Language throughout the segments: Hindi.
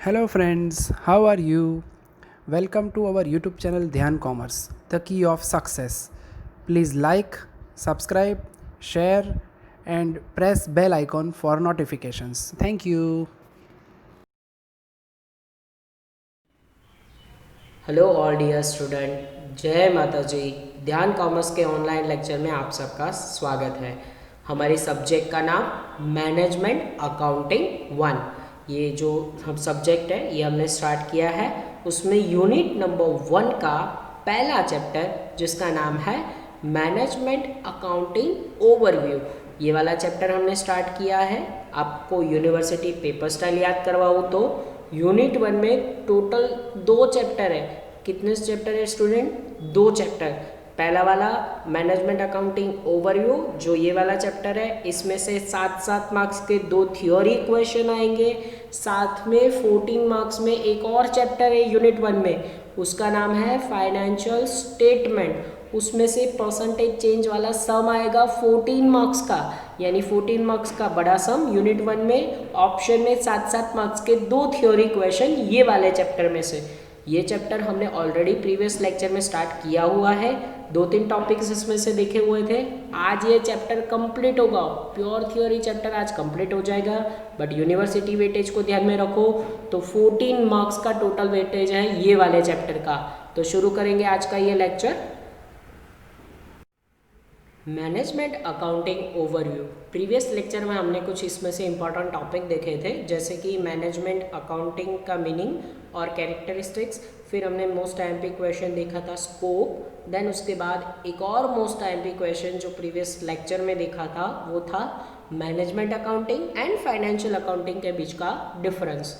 Hello, friends, how are you? Welcome to our YouTube channel Dhyan Commerce, the key of success. Please like, subscribe, share, and press bell icon for notifications. Thank you. Hello all dear student, जय माता जी। ध्यान कॉमर्स के ऑनलाइन लेक्चर में आप सबका स्वागत है। हमारी सब्जेक्ट का नाम मैनेजमेंट अकाउंटिंग 1। ये जो हम सब्जेक्ट है ये हमने स्टार्ट किया है। उसमें यूनिट नंबर 1 का पहला चैप्टर जिसका नाम है मैनेजमेंट अकाउंटिंग ओवरव्यू, ये वाला चैप्टर हमने स्टार्ट किया है। आपको यूनिवर्सिटी पेपर स्टाइल याद करवाऊँ तो यूनिट 1 में टोटल 2 चैप्टर है। कितने चैप्टर है स्टूडेंट? 2 चैप्टर। पहला वाला मैनेजमेंट अकाउंटिंग ओवरव्यू जो ये वाला चैप्टर है, इसमें से 7 मार्क्स के 2 थ्योरी क्वेश्चन आएंगे। साथ में 14 मार्क्स में एक और चैप्टर है यूनिट 1 में, उसका नाम है फाइनेंशियल स्टेटमेंट। उसमें से परसेंटेज चेंज वाला सम आएगा 14 मार्क्स का, यानी 14 मार्क्स का बड़ा सम यूनिट 1 में। ऑप्शन में 7 मार्क्स के 2 थ्योरी क्वेश्चन ये वाले चैप्टर में से। ये चैप्टर हमने ऑलरेडी प्रीवियस लेक्चर में स्टार्ट किया हुआ है। 2-3 टॉपिक्स इसमें से देखे हुए थे। आज ये चैप्टर कंप्लीट होगा, प्योर थ्योरी चैप्टर आज कंप्लीट हो जाएगा। बट यूनिवर्सिटी वेटेज को ध्यान में रखो तो 14 मार्क्स का टोटल वेटेज है ये वाले चैप्टर का। तो शुरू करेंगे आज का ये lecture. Management accounting overview. Previous lecture में हमने कुछ इसमें से इंपॉर्टेंट टॉपिक देखे थे, जैसे कि मैनेजमेंट अकाउंटिंग का मीनिंग और कैरेक्टरिस्टिक्स। फिर हमने मोस्ट आईएमपी क्वेश्चन देखा था स्कोप। देन उसके बाद एक और मोस्ट आईएमपी क्वेश्चन जो प्रीवियस लेक्चर में देखा था वो था management accounting and financial accounting के बीच का डिफरेंस।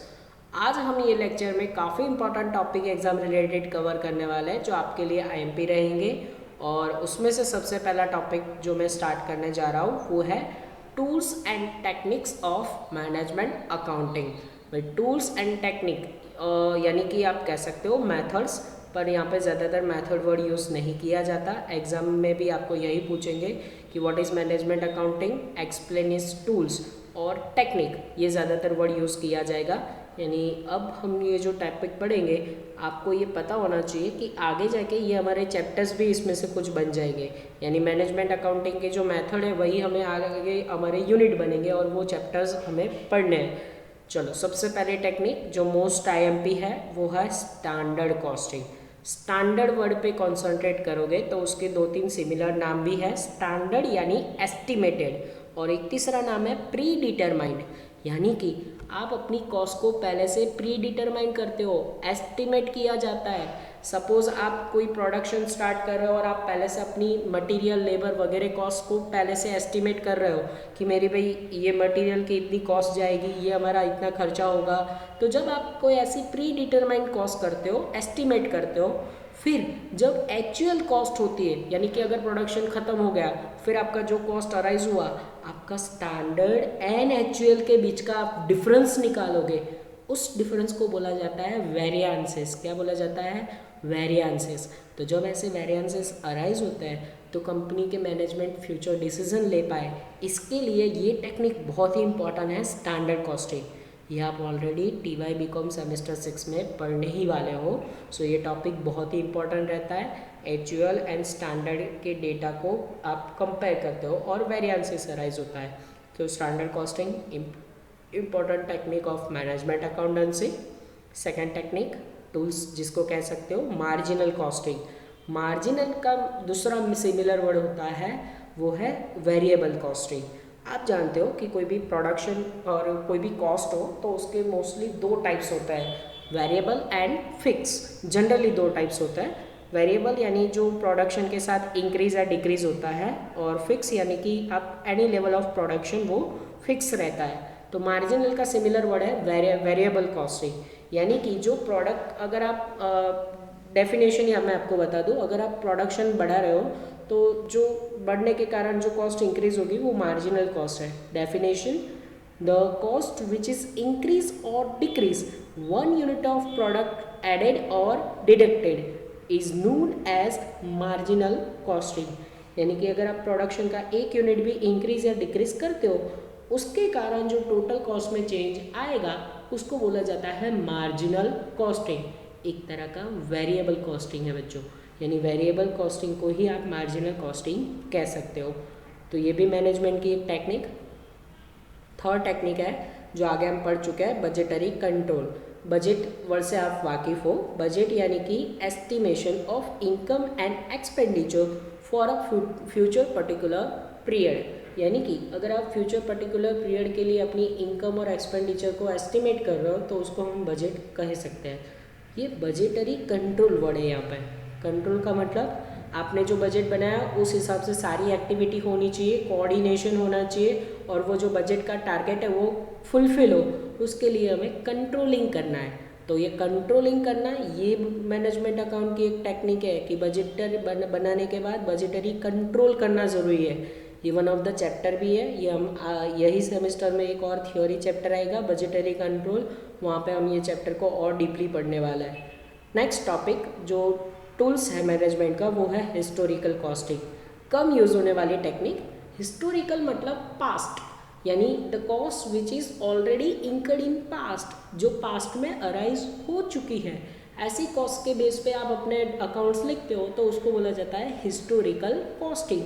आज हम ये लेक्चर में काफ़ी important topic exam related cover करने वाले हैं जो आपके लिए आईएमपी रहेंगे। और उसमें से सबसे पहला टॉपिक जो मैं स्टार्ट करने जा रहा हूँ वो है tools and techniques of management accounting. भाई टूल्स एंड टेक्निक यानी कि आप कह सकते हो मेथड्स, पर यहाँ पे ज़्यादातर मेथड वर्ड यूज़ नहीं किया जाता। एग्जाम में भी आपको यही पूछेंगे कि what is management accounting, explain is tools और टेक्निक, ये ज़्यादातर वर्ड यूज़ किया जाएगा। यानी अब हम ये जो टॉपिक पढ़ेंगे आपको ये पता होना चाहिए कि आगे जाके ये हमारे चैप्टर्स भी इसमें से कुछ बन जाएंगे। यानी मैनेजमेंट अकाउंटिंग के जो मेथड है वही हमें आगे हमारे यूनिट बनेंगे और वो चैप्टर्स हमें पढ़ने हैं। चलो सबसे पहले टेक्निक जो मोस्ट आईएमपी है वो है स्टैंडर्ड कॉस्टिंग। स्टैंडर्ड वर्ड पे कॉन्सेंट्रेट करोगे तो उसके 2-3 सिमिलर नाम भी है। स्टैंडर्ड यानी एस्टिमेटेड, और एक तीसरा नाम है प्री डिटरमाइंड, यानी कि आप अपनी कॉस्ट को पहले से प्री डिटरमाइन करते हो, एस्टिमेट किया जाता है। सपोज आप कोई प्रोडक्शन स्टार्ट कर रहे हो और आप पहले से अपनी मटेरियल, लेबर वगैरह कॉस्ट को पहले से एस्टिमेट कर रहे हो कि मेरी भाई ये मटेरियल की इतनी कॉस्ट जाएगी, ये हमारा इतना खर्चा होगा। तो जब आप कोई ऐसी प्री डिटरमाइंड कॉस्ट करते हो, एस्टिमेट करते हो, फिर जब एक्चुअल कॉस्ट होती है, यानी कि अगर प्रोडक्शन ख़त्म हो गया, फिर आपका जो कॉस्ट अराइज हुआ, आपका स्टैंडर्ड एंड एक्चुअल के बीच का आप डिफरेंस निकालोगे, उस डिफरेंस को बोला जाता है वेरिएंसेस। क्या बोला जाता है? वेरिएंसेस। तो जब ऐसे वेरिएंसेस अराइज होते हैं तो कंपनी के मैनेजमेंट फ्यूचर डिसीजन ले पाए, इसके लिए ये टेक्निक बहुत ही इंपॉर्टेंट है, स्टैंडर्ड कॉस्टिंग। ये आप ऑलरेडी TY BCom सेमेस्टर 6 में पढ़ने ही वाले हो। सो ये टॉपिक बहुत ही इंपॉर्टेंट रहता है। एक्चुअल एंड स्टैंडर्ड के डेटा को आप कंपेयर करते हो और वेरिएंसेस अराइज होता है। तो standard costing important technique of management accountancy. Second technique tools जिसको कह सकते हो मार्जिनल कॉस्टिंग। मार्जिनल का दूसरा सिमिलर वर्ड होता है वो है वेरिएबल कॉस्टिंग। आप जानते हो कि कोई भी प्रोडक्शन और कोई भी कॉस्ट हो तो उसके मोस्टली 2 टाइप्स होता है, variable and fix. Generally 2 types होता है। वेरिएबल यानी जो प्रोडक्शन के साथ इंक्रीज या डिक्रीज होता है, और फिक्स यानी कि आप एनी लेवल ऑफ प्रोडक्शन वो फिक्स रहता है। तो मार्जिनल का सिमिलर वर्ड है वेरिएबल कॉस्टिंग, यानी कि जो प्रोडक्ट, अगर आप डेफिनेशन या मैं आपको बता दूं, अगर आप प्रोडक्शन बढ़ा रहे हो तो जो बढ़ने के कारण जो कॉस्ट इंक्रीज होगी वो मार्जिनल कॉस्ट है। Definition: the cost which is increase और decrease 1 unit of product added और deducted is known as marginal costing. यानी कि अगर आप प्रोडक्शन का 1 यूनिट भी इंक्रीज या डिक्रीज करते हो, उसके कारण जो टोटल कॉस्ट में चेंज आएगा उसको बोला जाता है मार्जिनल कॉस्टिंग। एक तरह का वेरिएबल कॉस्टिंग है बच्चों, यानी वेरिएबल कॉस्टिंग को ही आप मार्जिनल कॉस्टिंग कह सकते हो। तो ये भी मैनेजमेंट की एक टेक्निक। थर्ड टेक्निक है जो आगे हम पढ़ चुके हैं, बजटरी कंट्रोल। बजट वर्ड से आप वाकिफ हो। बजट यानी कि estimation of income and expenditure for a future particular period. यानी कि अगर आप फ्यूचर पर्टिकुलर पीरियड के लिए अपनी इनकम और एक्सपेंडिचर को एस्टिमेट कर रहे हो तो उसको हम बजट कह सकते हैं। ये बजटरी कंट्रोल वर्ड है। यहाँ पे कंट्रोल का मतलब आपने जो बजट बनाया उस हिसाब से सारी एक्टिविटी होनी चाहिए, कोऑर्डिनेशन होना चाहिए, और वो जो बजट का टारगेट है वो फुलफिल हो, उसके लिए हमें कंट्रोलिंग करना है। तो ये कंट्रोलिंग करना, ये मैनेजमेंट अकाउंट की एक टेक्निक है कि बजट बनाने के बाद बजटरी कंट्रोल करना ज़रूरी है। ये वन ऑफ द चैप्टर भी है। ये हम यही सेमेस्टर में एक और थ्योरी चैप्टर आएगा, बजटरी कंट्रोल। वहाँ पे हम ये चैप्टर को और डीपली पढ़ने वाला है। नेक्स्ट टॉपिक जो टूल्स है मैनेजमेंट का, वो है हिस्टोरिकल कॉस्टिंग। कम यूज़ होने वाली टेक्निक। हिस्टोरिकल मतलब पास्ट, यानी the cost which is already incurred in past, जो पास्ट में अराइज हो चुकी है। ऐसी कॉस्ट के बेस पे आप अपने अकाउंट्स लिखते हो तो उसको बोला जाता है हिस्टोरिकल कॉस्टिंग,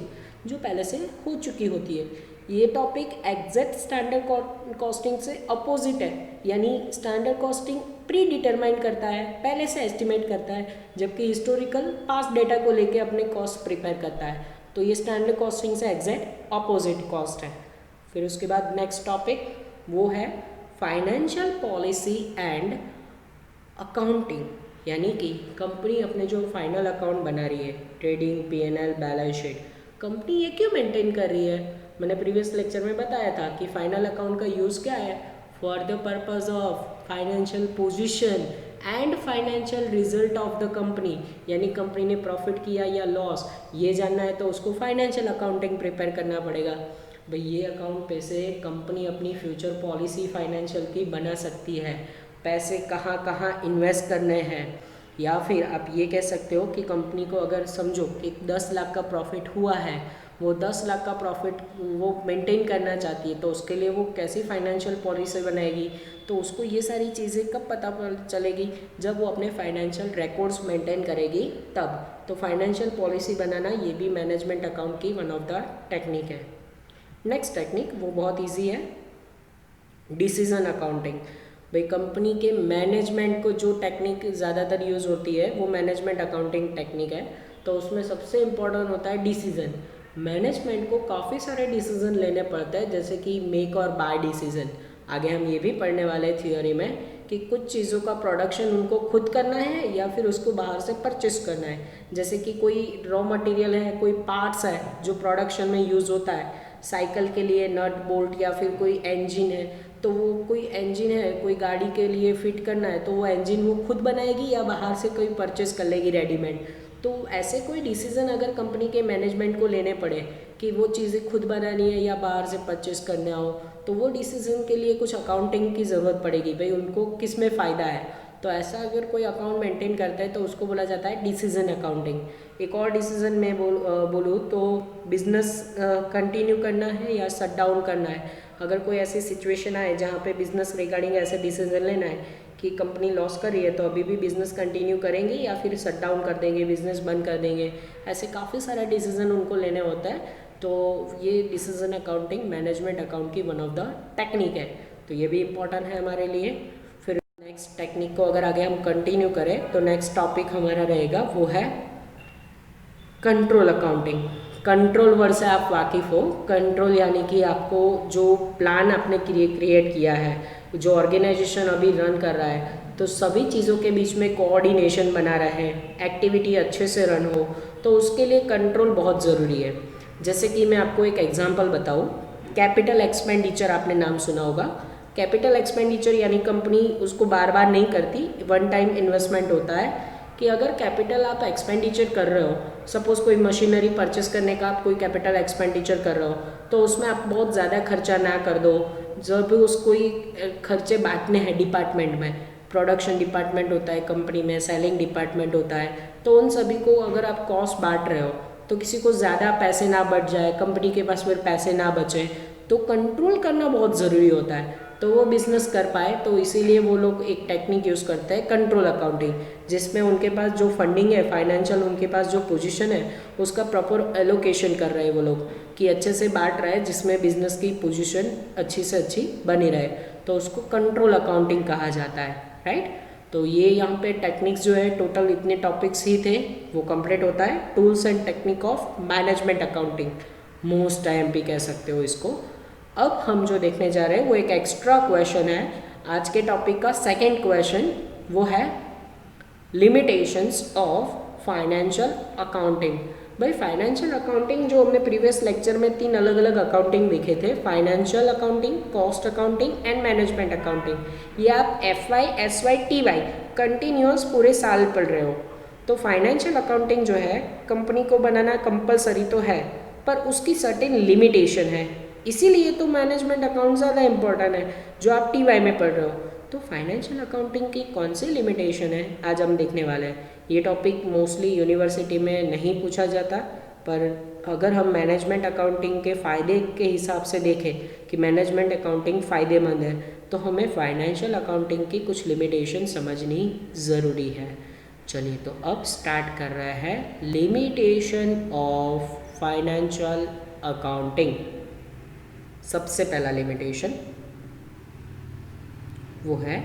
जो पहले से हो चुकी होती है। ये टॉपिक एग्जैक्ट स्टैंडर्ड कॉस्टिंग से अपोजिट है, यानी स्टैंडर्ड कॉस्टिंग प्री डिटरमाइन करता है, पहले से एस्टिमेट करता है, जबकि हिस्टोरिकल पास्ट डेटा को लेके अपने कॉस्ट प्रिपेयर करता है। तो ये स्टैंडर्ड कॉस्टिंग से एग्जैक्ट अपोजिट कॉस्ट है। फिर उसके बाद नेक्स्ट टॉपिक वो है फाइनेंशियल पॉलिसी एंड अकाउंटिंग, यानी कि कंपनी अपने जो फाइनल अकाउंट बना रही है, trading, P&L, balance sheet, company ये क्यों मेंटेन कर रही है। मैंने प्रीवियस लेक्चर में बताया था कि फाइनल अकाउंट का यूज़ क्या है, for the purpose of financial position and financial result of the company, यानी कंपनी ने प्रॉफिट किया या लॉस, ये जानना है तो उसको फाइनेंशियल अकाउंटिंग प्रिपेयर करना पड़ेगा। भाई ये अकाउंट पे से कंपनी अपनी फ्यूचर पॉलिसी फाइनेंशियल की बना सकती है, पैसे कहाँ कहाँ इन्वेस्ट करने हैं, या फिर आप ये कह सकते हो कि कंपनी को अगर समझो कि 10 लाख का प्रॉफिट हुआ है, वो 10 लाख का प्रॉफिट वो मेंटेन करना चाहती है, तो उसके लिए वो कैसी फाइनेंशियल पॉलिसी बनाएगी। तो उसको ये सारी चीज़ें कब पता चलेगी, जब वो अपने फाइनेंशियल रिकॉर्ड्स मेंटेन करेगी तब। तो फाइनेंशियल पॉलिसी बनाना ये भी मैनेजमेंट अकाउंट की वन ऑफ द टेक्निक है। नेक्स्ट टेक्निक वो बहुत ईजी है, डिसीजन अकाउंटिंग। भाई कंपनी के मैनेजमेंट को जो टेक्निक ज़्यादातर यूज़ होती है वो मैनेजमेंट अकाउंटिंग टेक्निक है। तो उसमें सबसे इम्पोर्टेंट होता है डिसीजन। मैनेजमेंट को काफ़ी सारे डिसीजन लेने पड़ते हैं, जैसे कि मेक और बाय डिसीजन। आगे हम ये भी पढ़ने वाले हैं थियोरी में कि कुछ चीज़ों का प्रोडक्शन उनको खुद करना है या फिर उसको बाहर से परचेस करना है। जैसे कि कोई रॉ मटेरियल है, कोई पार्ट्स है जो प्रोडक्शन में यूज़ होता है, साइकिल के लिए नट बोल्ट, या फिर कोई इंजन है तो वो कोई इंजन है, कोई गाड़ी के लिए फिट करना है तो वो इंजन वो खुद बनाएगी या बाहर से कोई परचेस कर लेगी रेडीमेड। तो ऐसे कोई डिसीजन अगर कंपनी के मैनेजमेंट को लेने पड़े कि वो चीज़ें खुद बनानी है या बाहर से परचेस करना हो, तो वो डिसीजन के लिए कुछ अकाउंटिंग की ज़रूरत पड़ेगी, भाई उनको किस में फ़ायदा है। तो ऐसा अगर कोई अकाउंट मेंटेन करता है तो उसको बोला जाता है डिसीजन अकाउंटिंग। एक और डिसीजन में बोलूँ तो बिजनेस कंटिन्यू करना है या शट डाउन करना है। अगर कोई ऐसी सिचुएशन आए जहाँ पे बिजनेस रिगार्डिंग ऐसे डिसीजन लेना है कि कंपनी लॉस कर रही है तो अभी भी बिजनेस कंटिन्यू करेंगे या फिर शट डाउन कर देंगे, बिजनेस बंद कर देंगे, ऐसे काफ़ी सारा डिसीजन उनको लेने होता है। तो ये डिसीजन अकाउंटिंग मैनेजमेंट अकाउंट की वन ऑफ द टेक्निक है, तो ये भी इम्पोर्टेंट है हमारे लिए। फिर नेक्स्ट टेक्निक को अगर आगे हम कंटिन्यू करें तो नेक्स्ट टॉपिक हमारा रहेगा वो है कंट्रोल अकाउंटिंग। कंट्रोल वर्ड से आप वाकिफ़ हो। कंट्रोल यानी कि आपको जो प्लान आपने क्रिएट किया है, जो ऑर्गेनाइजेशन अभी रन कर रहा है, तो सभी चीज़ों के बीच में कोऑर्डिनेशन बना रहे, एक्टिविटी अच्छे से रन हो, तो उसके लिए कंट्रोल बहुत ज़रूरी है। जैसे कि मैं आपको एक एग्जांपल बताऊं, कैपिटल एक्सपेंडिचर आपने नाम सुना होगा। कैपिटल एक्सपेंडिचर यानी कंपनी उसको बार बार नहीं करती, वन टाइम इन्वेस्टमेंट होता है कि अगर कैपिटल आप एक्सपेंडिचर कर रहे हो, सपोज़ कोई मशीनरी परचेस करने का आप कोई कैपिटल एक्सपेंडिचर कर रहे हो, तो उसमें आप बहुत ज़्यादा खर्चा ना कर दो। जब भी उसको खर्चे बांटने हैं डिपार्टमेंट में, प्रोडक्शन डिपार्टमेंट होता है कंपनी में, सेलिंग डिपार्टमेंट होता है, तो उन सभी को अगर आप कॉस्ट बांट रहे हो तो किसी को ज़्यादा पैसे ना बच जाए, कंपनी के पास फिर पैसे ना बचे, तो कंट्रोल करना बहुत ज़रूरी होता है। तो वो बिजनेस कर पाए, तो इसीलिए वो लोग एक टेक्निक यूज़ करते हैं कंट्रोल अकाउंटिंग, जिसमें उनके पास जो फंडिंग है, फाइनेंशियल उनके पास जो पोजीशन है उसका प्रॉपर एलोकेशन कर रहे हैं वो लोग, कि अच्छे से बांट रहे हैं जिसमें बिजनेस की पोजीशन अच्छी से अच्छी बनी रहे, तो उसको कंट्रोल अकाउंटिंग कहा जाता है, राइट। तो ये यहाँ पे टेक्निक्स जो है टोटल इतने टॉपिक्स ही थे, वो कंप्लीट होता है tools and technique of management accounting, most IMP कह सकते हो इसको। अब हम जो देखने जा रहे हैं वो एक एक्स्ट्रा क्वेश्चन है, आज के टॉपिक का सेकंड क्वेश्चन, वो है लिमिटेशंस ऑफ फाइनेंशियल अकाउंटिंग। भाई फाइनेंशियल अकाउंटिंग जो हमने प्रीवियस लेक्चर में 3 अलग अलग अकाउंटिंग देखे थे, financial accounting, cost accounting and management accounting, ये आप FY SY TY कंटिन्यूअस पूरे साल पढ़ रहे हो। तो फाइनेंशियल अकाउंटिंग जो है कंपनी को बनाना कंपलसरी तो है, पर उसकी सर्टेन लिमिटेशन है, इसीलिए तो मैनेजमेंट अकाउंट ज़्यादा इंपॉर्टेंट है जो आप TY में पढ़ रहे हो। तो फाइनेंशियल अकाउंटिंग की कौन सी लिमिटेशन है आज हम देखने वाले हैं। ये टॉपिक मोस्टली यूनिवर्सिटी में नहीं पूछा जाता, पर अगर हम मैनेजमेंट अकाउंटिंग के फ़ायदे के हिसाब से देखें कि मैनेजमेंट अकाउंटिंग फ़ायदेमंद है, तो हमें फाइनेंशियल अकाउंटिंग की कुछ लिमिटेशन समझनी ज़रूरी है। चलिए तो अब स्टार्ट कर रहे हैं लिमिटेशन ऑफ फाइनेंशियल अकाउंटिंग। सबसे पहला लिमिटेशन वो है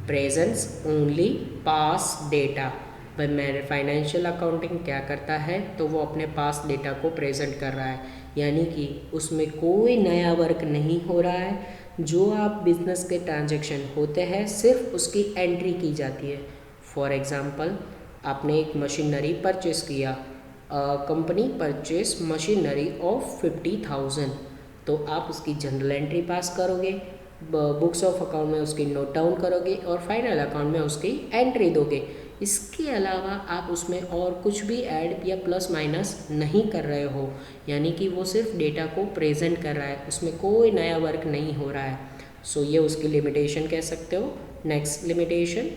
प्रेजेंस ओनली पास डेटा। भाई मेरे फाइनेंशियल अकाउंटिंग क्या करता है, तो वो अपने पास डेटा को प्रेजेंट कर रहा है, यानी कि उसमें कोई नया वर्क नहीं हो रहा है, जो आप बिजनेस के ट्रांजैक्शन होते हैं सिर्फ उसकी एंट्री की जाती है। फॉर एग्जांपल आपने एक मशीनरी परचेस किया, कंपनी परचेस मशीनरी ऑफ 50,000, तो आप उसकी जनरल एंट्री पास करोगे, बुक्स ऑफ अकाउंट में उसकी नोट डाउन करोगे और फाइनल अकाउंट में उसकी एंट्री दोगे। इसके अलावा आप उसमें और कुछ भी ऐड या प्लस माइनस नहीं कर रहे हो, यानी कि वो सिर्फ डेटा को प्रेजेंट कर रहा है, उसमें कोई नया वर्क नहीं हो रहा है। सो ये उसकी लिमिटेशन कह सकते हो। Next limitation,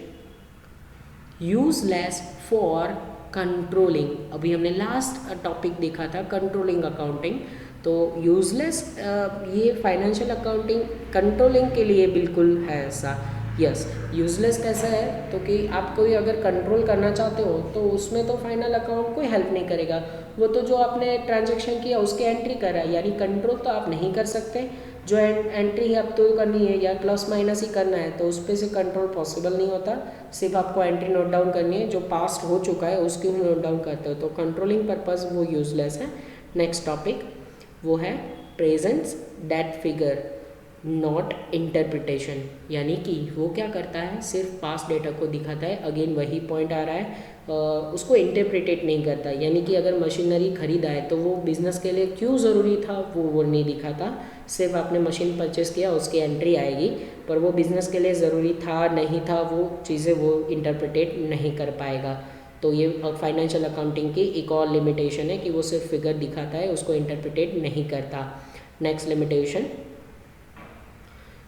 useless for controlling. अभी हमने लास्ट टॉपिक देखा था कंट्रोलिंग अकाउंटिंग, तो यूजलेस ये फाइनेंशियल अकाउंटिंग कंट्रोलिंग के लिए बिल्कुल है ऐसा। यस, यूजलेस कैसा है, तो कि आप कोई अगर कंट्रोल करना चाहते हो तो उसमें तो फाइनल अकाउंट कोई हेल्प नहीं करेगा, वो तो जो आपने ट्रांजैक्शन किया उसकी एंट्री कर रहा है, यानी कंट्रोल तो आप नहीं कर सकते। जो एंट्री आप तो करनी है या प्लस माइनस ही करना है, तो उस पर से कंट्रोल पॉसिबल नहीं होता, सिर्फ आपको एंट्री नोट डाउन करनी है, जो पास्ट हो चुका है उसकी नोट डाउन करते हो, तो कंट्रोलिंग पर्पज़ वो यूजलेस है। नेक्स्ट टॉपिक वो है presence that figure not interpretation, यानी कि वो क्या करता है, सिर्फ पास्ट डेटा को दिखाता है, अगेन वही पॉइंट आ रहा है, उसको इंटरप्रिटेट नहीं करता, यानी कि अगर मशीनरी खरीदा है तो वो बिज़नेस के लिए क्यों ज़रूरी था वो नहीं दिखाता, सिर्फ आपने मशीन परचेस किया उसकी एंट्री आएगी, पर वो बिज़नेस के लिए ज़रूरी था नहीं था वो चीज़ें वो इंटरप्रिटेट नहीं कर पाएगा। तो ये फाइनेंशियल अकाउंटिंग की एक और लिमिटेशन है कि वो सिर्फ फिगर दिखाता है, उसको इंटरप्रिटेट नहीं करता। Next limitation,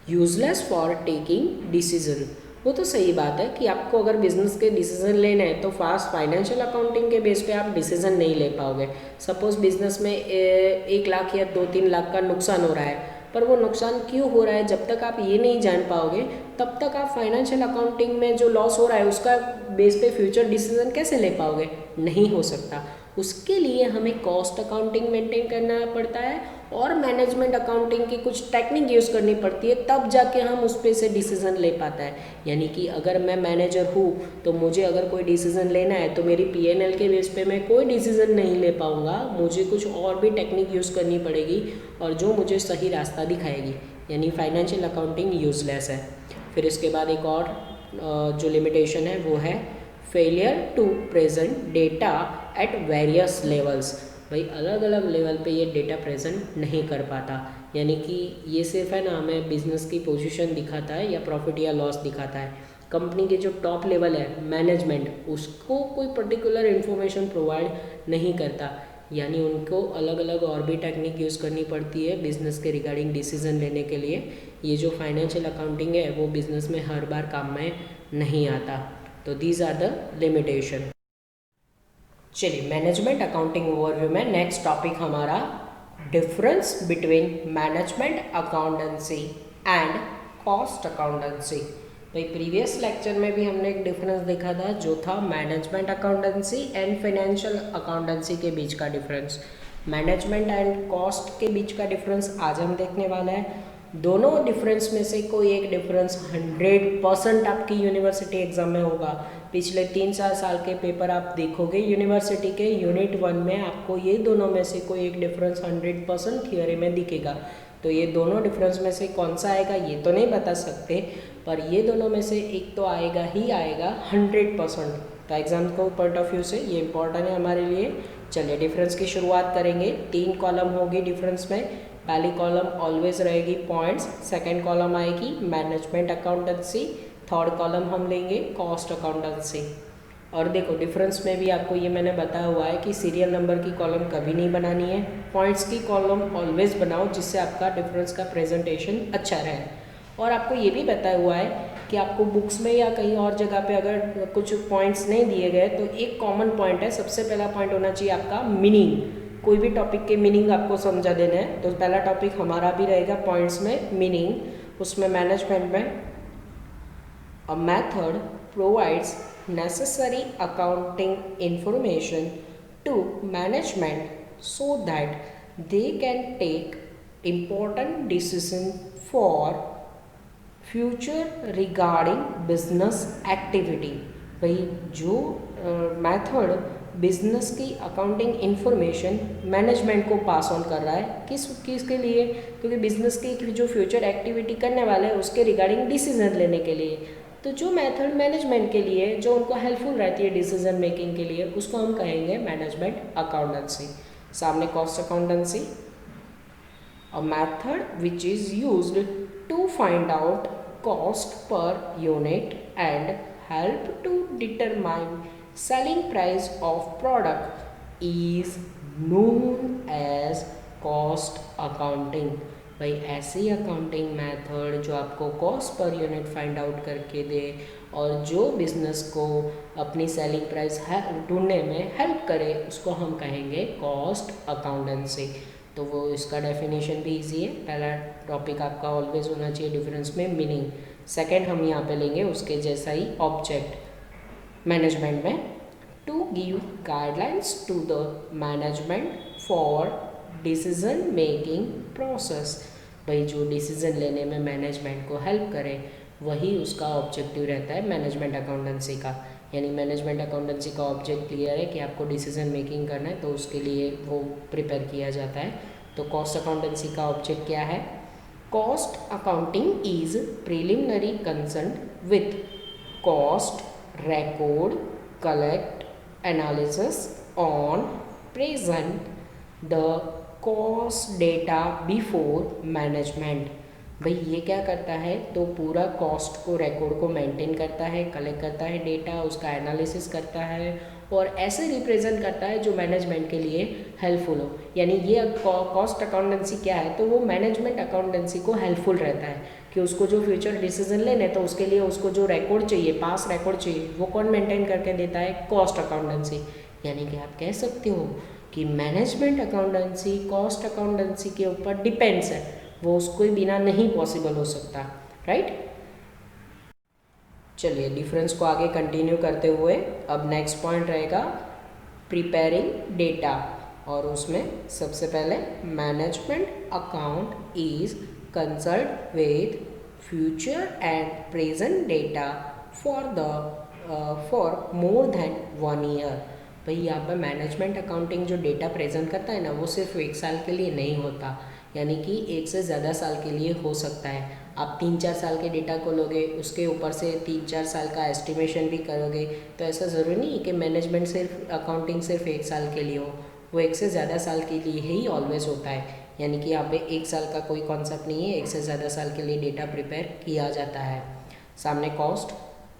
useless for taking decision. वो तो सही बात है कि आपको अगर बिजनेस के डिसीजन लेने हैं तो फास्ट फाइनेंशियल अकाउंटिंग के बेस पे आप डिसीजन नहीं ले पाओगे। सपोज बिजनेस में 1 लाख या 2-3 लाख का नुकसान हो रहा है, पर वो नुकसान क्यों हो रहा है जब तक आप ये नहीं जान पाओगे तब तक आप फाइनेंशियल अकाउंटिंग में जो लॉस हो रहा है उसका बेस पे फ्यूचर डिसीजन कैसे ले पाओगे, नहीं हो सकता। उसके लिए हमें कॉस्ट अकाउंटिंग मेंटेन करना पड़ता है और मैनेजमेंट अकाउंटिंग की कुछ टेक्निक यूज़ करनी पड़ती है, तब जाके हम उस पे से डिसीज़न ले पाता है। यानी कि अगर मैं मैनेजर हूँ तो मुझे अगर कोई डिसीज़न लेना है तो मेरी P&L के बेस पे मैं कोई डिसीज़न नहीं ले पाऊँगा, मुझे कुछ और भी टेक्निक यूज़ करनी पड़ेगी और जो मुझे सही रास्ता दिखाएगी, यानी फाइनेंशियल अकाउंटिंग यूजलेस है। फिर इसके बाद एक और जो लिमिटेशन है वो है failure to present data at various levels. भाई अलग अलग लेवल पे ये डेटा प्रेजेंट नहीं कर पाता, यानी कि ये सिर्फ है ना हमें बिजनेस की पोजीशन दिखाता है या प्रॉफिट या लॉस दिखाता है। कंपनी के जो टॉप लेवल है मैनेजमेंट, उसको कोई पर्टिकुलर इन्फॉर्मेशन प्रोवाइड नहीं करता, यानी उनको अलग अलग और भी टेक्निक यूज़ करनी पड़ती है बिजनेस के रिगार्डिंग डिसीजन लेने के लिए। ये जो फाइनेंशियल अकाउंटिंग है वो बिजनेस में हर बार काम में नहीं आता। तो दीज आर द लिमिटेशन। चलिए मैनेजमेंट अकाउंटिंग ओवरव्यू में नेक्स्ट टॉपिक हमारा difference between management accountancy and cost accountancy. भाई प्रीवियस लेक्चर में भी हमने एक डिफरेंस देखा था जो था management accountancy and financial accountancy के बीच का डिफरेंस। मैनेजमेंट एंड कॉस्ट के बीच का डिफरेंस आज हम देखने वाला है। दोनों डिफरेंस में से कोई एक डिफरेंस 100% आपकी यूनिवर्सिटी एग्जाम में होगा। पिछले 3-4 साल के पेपर आप देखोगे यूनिवर्सिटी के यूनिट 1 में, आपको ये दोनों में से कोई एक डिफरेंस 100% थियोरी में दिखेगा। तो ये दोनों डिफरेंस में से कौन सा आएगा ये तो नहीं बता सकते, पर ये दोनों में से एक तो आएगा ही आएगा 100%। तो एग्जाम को पॉइंट ऑफ व्यू से ये इंपॉर्टेंट है हमारे लिए। चलिए डिफरेंस की शुरुआत करेंगे। 3 कॉलम होगी डिफरेंस में। पहली कॉलम ऑलवेज रहेगी पॉइंट्स, सेकंड कॉलम आएगी मैनेजमेंट अकाउंटेंसी, थर्ड कॉलम हम लेंगे कॉस्ट अकाउंटेंसी। और देखो डिफरेंस में भी आपको ये मैंने बताया हुआ है कि सीरियल नंबर की कॉलम कभी नहीं बनानी है, पॉइंट्स की कॉलम ऑलवेज बनाओ जिससे आपका डिफरेंस का प्रेजेंटेशन अच्छा रहे। और आपको ये भी बताया हुआ है कि आपको बुक्स में या कहीं और जगह पे अगर कुछ पॉइंट्स नहीं दिए गए तो एक कॉमन पॉइंट है, सबसे पहला पॉइंट होना चाहिए आपका मीनिंग। कोई भी टॉपिक के मीनिंग आपको समझा देना है, तो पहला टॉपिक हमारा भी रहेगा पॉइंट्स में मीनिंग। उसमें मैनेजमेंट में a method provides necessary accounting information to management so that they can take important decision for future regarding business activity। भाई जो मेथड बिजनेस की अकाउंटिंग इंफॉर्मेशन मैनेजमेंट को पास ऑन कर रहा है, किसके लिए? क्योंकि बिजनेस की जो फ्यूचर एक्टिविटी करने वाले हैं उसके रिगार्डिंग डिसीजन लेने के लिए। तो जो मेथड मैनेजमेंट के लिए जो उनको हेल्पफुल रहती है डिसीजन मेकिंग के लिए, उसको हम कहेंगे मैनेजमेंट अकाउंटेंसी। सामने cost accountancy, a method which is used to find out cost per unit and help to determine selling price of product is known as cost accounting. भाई ऐसी अकाउंटिंग मेथड जो आपको cost per unit find out करके दे और जो बिजनेस को अपनी सेलिंग प्राइस ढूंढने में हेल्प करे उसको हम कहेंगे कॉस्ट अकाउंटेंसी। तो वो इसका डेफिनेशन भी इजी है। पहला टॉपिक आपका ऑलवेज होना चाहिए डिफरेंस में मीनिंग। सेकंड हम यहाँ पे लेंगे उसके जैसा ही ऑब्जेक्ट मैनेजमेंट में, to give guidelines to the management for decision making process. भाई जो डिसीजन लेने में मैनेजमेंट को हेल्प करे वही उसका ऑब्जेक्टिव रहता है मैनेजमेंट अकाउंटेंसी का। यानी मैनेजमेंट अकाउंटेंसी का ऑब्जेक्ट क्लियर है कि आपको डिसीजन मेकिंग करना है, तो उसके लिए वो प्रिपेयर किया जाता है। तो कॉस्ट अकाउंटेंसी का ऑब्जेक्ट क्या है? Cost accounting is preliminary concern with cost record, collect, analysis on present the cost data before management। भाई ये क्या करता है? तो पूरा कॉस्ट को रिकॉर्ड को मेंटेन करता है, कलेक्ट करता है डेटा, उसका एनालिसिस करता है और ऐसे रिप्रेजेंट करता है जो मैनेजमेंट के लिए हेल्पफुल हो। यानी ये कॉस्ट अकाउंटेंसी क्या है? तो वो मैनेजमेंट अकाउंटेंसी को हेल्पफुल रहता है कि उसको जो फ्यूचर डिसीजन लेने तो उसके लिए उसको जो रिकॉर्ड चाहिए, पास रिकॉर्ड चाहिए, वो कौन मेंटेन करके देता है? Cost accountancy. यानी कि आप कह सकते हो कि मैनेजमेंट अकाउंटेंसी कॉस्ट अकाउंटेंसी के ऊपर डिपेंड्स है, वो उसको बिना नहीं पॉसिबल हो सकता, राइट। चलिए डिफरेंस को आगे कंटिन्यू करते हुए अब नेक्स्ट पॉइंट रहेगा प्रिपेयरिंग डेटा, और उसमें सबसे पहले management account is concerned with future and present data for more than 1 year. भाई यहाँ पर मैनेजमेंट अकाउंटिंग जो डेटा प्रेजेंट करता है ना, वो सिर्फ 1 साल के लिए नहीं होता, यानी कि 1 से ज़्यादा साल के लिए हो सकता है। आप 3-4 साल के डेटा को लोगे, उसके ऊपर से 3-4 साल का एस्टिमेशन भी करोगे, तो ऐसा ज़रूरी नहीं है कि मैनेजमेंट सिर्फ अकाउंटिंग सिर्फ 1 साल के लिए हो, वो 1 से ज़्यादा साल के लिए ही ऑलवेज होता है। यानी कि यहाँ पे 1 साल का कोई कॉन्सेप्ट नहीं है, 1 से ज़्यादा साल के लिए डेटा प्रिपेयर किया जाता है। सामने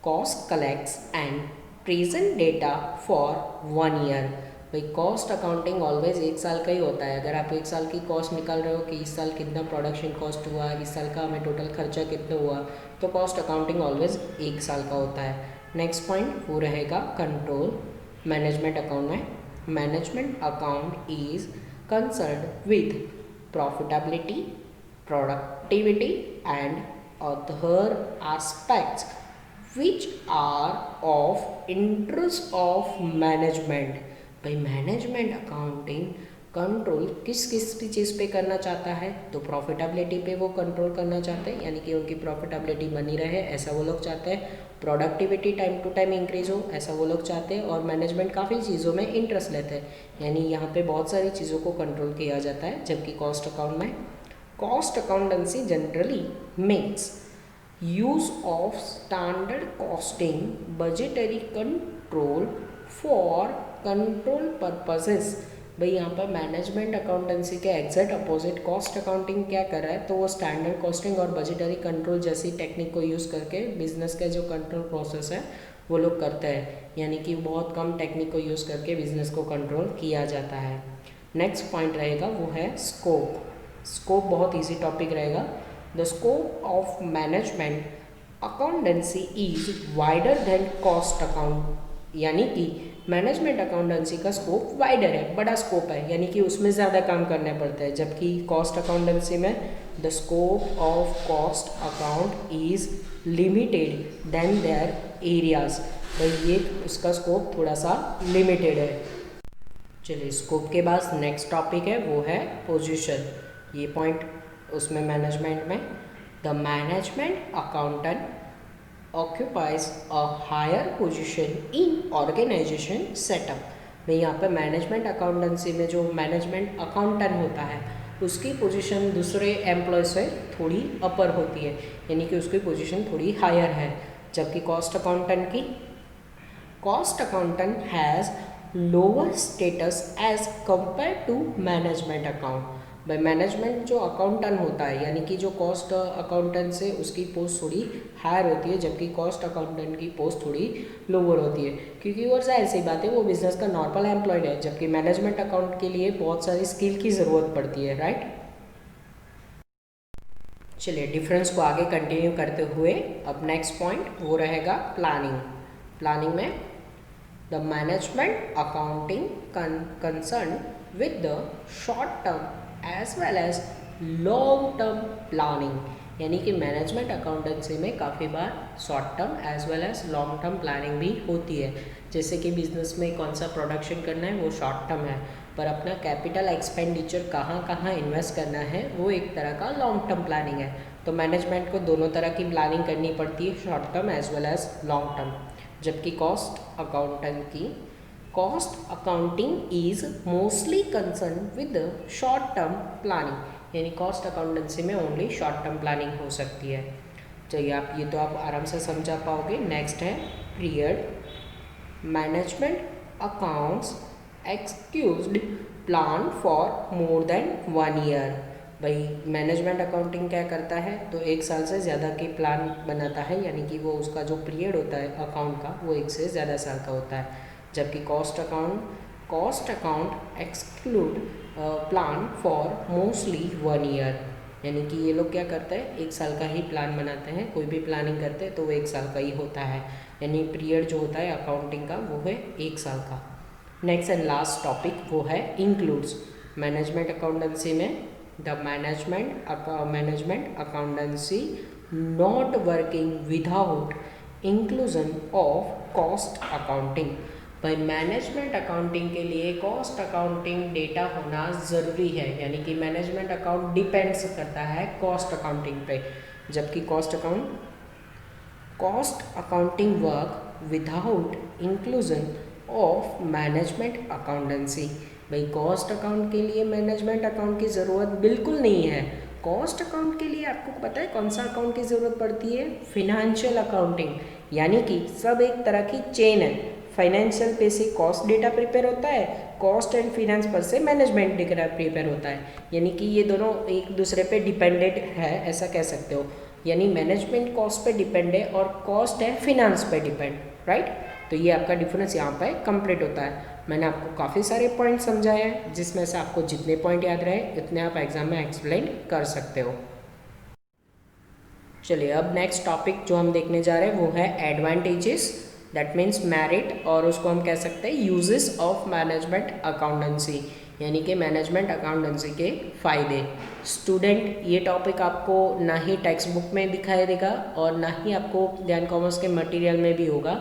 cost collects and present data for 1 year. भाई कॉस्ट अकाउंटिंग ऑलवेज 1 साल का ही होता है। अगर आप 1 साल की कॉस्ट निकाल रहे हो कि इस साल कितना प्रोडक्शन कॉस्ट हुआ, इस साल का हमें टोटल खर्चा कितना हुआ, तो कॉस्ट अकाउंटिंग ऑलवेज 1 साल का होता है। नेक्स्ट पॉइंट वो रहेगा कंट्रोल। मैनेजमेंट अकाउंट में management account is concerned with profitability, productivity and other aspects which are of interest of management. भाई मैनेजमेंट अकाउंटिंग कंट्रोल किस किस चीज़ पे करना चाहता है, तो प्रॉफिटेबिलिटी पे वो कंट्रोल करना चाहते हैं, यानी कि उनकी प्रॉफिटेबिलिटी बनी रहे ऐसा वो लोग चाहते हैं। Productivity time to time increase हो ऐसा वो लोग चाहते हैं। और मैनेजमेंट काफ़ी चीज़ों में इंटरेस्ट लेते हैं, यानी यहाँ पे बहुत सारी चीज़ों को कंट्रोल किया जाता है। जबकि कॉस्ट अकाउंट में cost accountancy generally makes use of standard costing budgetary control for control purposes। भाई यहाँ पर मैनेजमेंट अकाउंटेंसी के एग्जैक्ट अपोजिट कॉस्ट अकाउंटिंग क्या कर रहा है, तो वो स्टैंडर्ड कॉस्टिंग और बजटरी कंट्रोल जैसी टेक्निक को यूज़ करके बिजनेस का जो कंट्रोल प्रोसेस है वो लोग करते हैं, यानी कि बहुत कम टेक्निक को यूज़ करके बिजनेस को कंट्रोल किया जाता है। नेक्स्ट पॉइंट रहेगा वो है स्कोप। स्कोप बहुत ईजी टॉपिक रहेगा। The scope of management accountancy is wider than cost account, यानी कि मैनेजमेंट अकाउंटेंसी का स्कोप वाइडर है, बड़ा स्कोप है, यानी कि उसमें ज़्यादा काम करने पड़ते हैं। जबकि कॉस्ट अकाउंटेंसी में the scope of cost account is limited than their areas. भाई ये उसका स्कोप थोड़ा सा लिमिटेड है। चलिए स्कोप के बाद नेक्स्ट टॉपिक है वो है पोजीशन। ये पॉइंट उसमें मैनेजमेंट में the management accountant occupies a higher position in organisation setup. भाई यहाँ पे मैनेजमेंट अकाउंटेंसी में जो मैनेजमेंट अकाउंटेंट होता है उसकी पोजीशन दूसरे एम्प्लॉय से थोड़ी अपर होती है, यानी कि उसकी पोजीशन थोड़ी हायर है। जबकि cost accountant has lower status as compare to management account. भाई मैनेजमेंट जो अकाउंटेंट होता है, यानी कि जो कॉस्ट अकाउंटेंट से उसकी पोस्ट थोड़ी हायर होती है, जबकि कॉस्ट अकाउंटेंट की पोस्ट थोड़ी लोअर होती है, क्योंकि और जाहिर सी बात है वो बिजनेस का नॉर्मल एम्प्लॉयड है। जबकि मैनेजमेंट अकाउंट के लिए बहुत सारी स्किल की ज़रूरत पड़ती है, राइट। चलिए डिफरेंस को आगे कंटिन्यू करते हुए अब नेक्स्ट पॉइंट वो रहेगा प्लानिंग में the management accounting concern with the short term as well as long term planning, यानी कि मैनेजमेंट अकाउंटेंसी में काफ़ी बार short term as well as long term planning भी होती है। जैसे कि बिजनेस में कौन सा प्रोडक्शन करना है वो शॉर्ट टर्म है, पर अपना कैपिटल एक्सपेंडिचर कहाँ कहाँ इन्वेस्ट करना है वो एक तरह का लॉन्ग टर्म प्लानिंग है। तो मैनेजमेंट को दोनों तरह की प्लानिंग करनी पड़ती है, short term as well as long term. जबकि cost accounting is mostly concern with short term planning, यानी कॉस्ट अकाउंटेंसी में ओनली शॉर्ट टर्म प्लानिंग हो सकती है। चलिए आप ये तो आप आराम से समझा पाओगे। नेक्स्ट है period. Management accounts excused plan for more than 1 year. भाई मैनेजमेंट अकाउंटिंग क्या करता है, तो 1 साल से ज़्यादा की प्लान बनाता है, यानी कि वो उसका जो पीरियड होता है अकाउंट का वो 1 से ज़्यादा साल का होता है। जबकि cost account exclude plan for mostly 1 year, यानी कि ये लोग क्या करते हैं 1 साल का ही प्लान बनाते हैं। कोई भी प्लानिंग करते हैं तो वो 1 साल का ही होता है, यानी पीरियड जो होता है अकाउंटिंग का वो है 1 साल का। नेक्स्ट एंड लास्ट टॉपिक वो है इंक्लूड्स। मैनेजमेंट अकाउंटेंसी में the management accountancy not working without inclusion of cost accounting. भाई मैनेजमेंट अकाउंटिंग के लिए कॉस्ट अकाउंटिंग डेटा होना ज़रूरी है, यानी कि मैनेजमेंट अकाउंट डिपेंड्स करता है कॉस्ट अकाउंटिंग पे। जबकि cost accounting work without inclusion of management accountancy. भाई कॉस्ट अकाउंट के लिए मैनेजमेंट अकाउंट की ज़रूरत बिल्कुल नहीं है। कॉस्ट अकाउंट के लिए आपको पता है कौन सा अकाउंट की ज़रूरत पड़ती है, फिनेंशियल अकाउंटिंग, यानी कि सब एक तरह की चेन है। फाइनेंशियल पे से कॉस्ट डेटा प्रिपेयर होता है, कॉस्ट एंड फिनेंस पर से मैनेजमेंट डेटा प्रिपेयर होता है, यानी कि ये दोनों एक दूसरे पे डिपेंडेंट है ऐसा कह सकते हो। यानी मैनेजमेंट कॉस्ट पे डिपेंड है और कॉस्ट है फिनेंस पे डिपेंड, राइट। तो ये आपका डिफरेंस यहाँ पे कंप्लीट होता है। मैंने आपको काफ़ी सारे पॉइंट समझाए हैं, जिसमें से आपको जितने पॉइंट याद रहे उतने आप एग्जाम में एक्सप्लेन कर सकते हो। चलिए अब नेक्स्ट टॉपिक जो हम देखने जा रहे हैं वो है एडवांटेजेस, दैट मीन्स मेरिट, और उसको हम कह सकते हैं यूजेस ऑफ मैनेजमेंट अकाउंटेंसी, यानी कि मैनेजमेंट अकाउंटेंसी के फ़ायदे। स्टूडेंट, ये टॉपिक आपको ना ही टेक्स्ट बुक में दिखाई देगा और ना ही आपको ध्यान कॉमर्स के मटेरियल में भी होगा,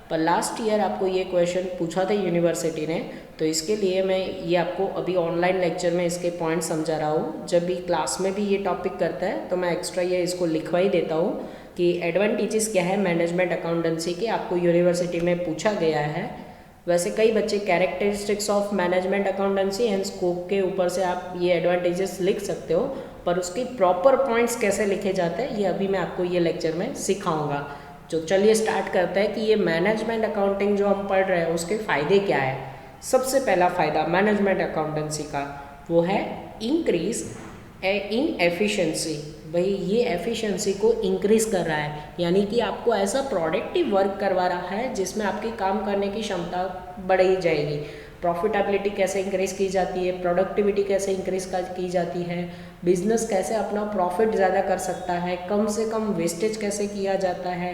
पर लास्ट ईयर आपको ये क्वेश्चन पूछा था यूनिवर्सिटी ने, तो इसके लिए मैं ये आपको अभी ऑनलाइन लेक्चर में इसके पॉइंट समझा रहा हूँ। जब भी क्लास में भी ये टॉपिक करता है तो मैं एक्स्ट्रा ये इसको लिखवा ही देता हूँ कि एडवांटेजेस क्या है मैनेजमेंट अकाउंटेंसी के, आपको यूनिवर्सिटी में पूछा गया है। वैसे कई बच्चे characteristics of management accountancy and scope के ऊपर से आप ये एडवांटेजेस लिख सकते हो, पर उसकी प्रॉपर पॉइंट्स कैसे लिखे जाते हैं ये अभी मैं आपको ये लेक्चर में सिखाऊंगा। तो चलिए स्टार्ट करते हैं कि ये मैनेजमेंट अकाउंटिंग जो हम पढ़ रहे हैं उसके फ़ायदे क्या है। सबसे पहला फ़ायदा मैनेजमेंट अकाउंटेंसी का वो है इंक्रीज इन एफिशिएंसी। भाई ये एफिशिएंसी को इंक्रीज कर रहा है, यानी कि आपको ऐसा प्रोडक्टिव वर्क करवा रहा है जिसमें आपकी काम करने की क्षमता बढ़ी जाएगी। प्रॉफिटेबिलिटी कैसे इंक्रीज की जाती है, प्रोडक्टिविटी कैसे इंक्रीज की जाती है, बिजनेस कैसे अपना प्रॉफिट ज़्यादा कर सकता है, कम से कम वेस्टेज कैसे किया जाता है,